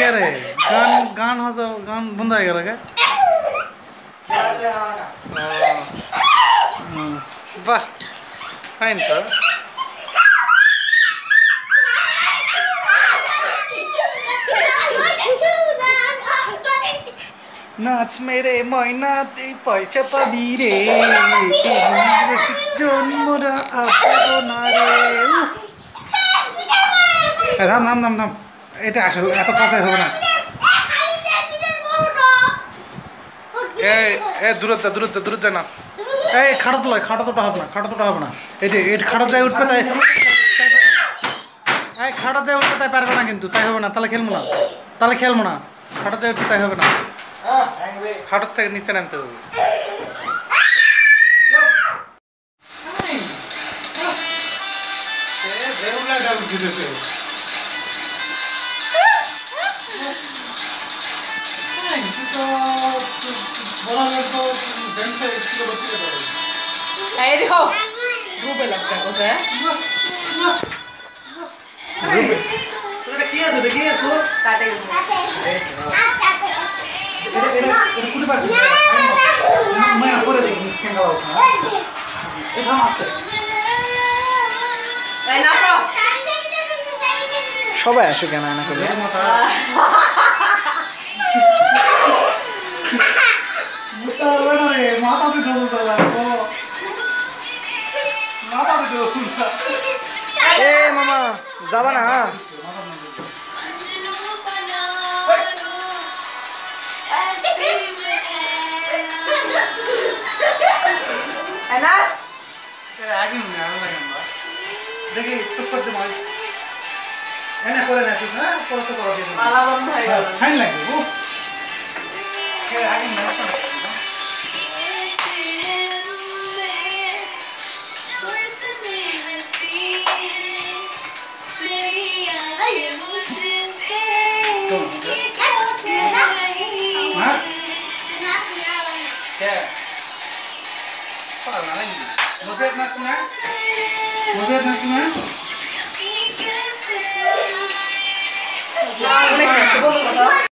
কে রে গান গান হচ্ছে গান বন্ধ হয়ে গেল কে বাহ ফাইন তো নাচ মেরে ময়না তুই পয়সা পাবি রে জন্মরা আপন না রে থাম থাম থাম থাম এটা আসলে এত কাছে হবে না দূরত যা নাচ এই খাটো তো লয় খাটো তোটা হবে না এটা খাটো যায় উঠবে তাই এই খাটো যায় উঠবে তাই পারবে না কিন্তু তাই হবে না তাহলে খেলবো না খাটো যায় উঠবে তাই হবে না খাটোর থেকে নিচে নামতে হবে देखो रूबे लगता है उसे रूबे तो देखिए तो काटे এটা কুড়ি বার मैं করে দেখি কেন গাও এটা মাস্টার এই নাচো সবাই আসো কেন না করে মুতা বড় রে মাথা তো জল চলা মাথা তো জল এ মামা যাবা না एनास तेरे आगे नहीं आ रहा है देखिए तो कर दे भाई एना करे ना ठीक ना तो करो दे माला बंद है फाइन लगे वो तेरे आगे नहीं आ रहा Move it,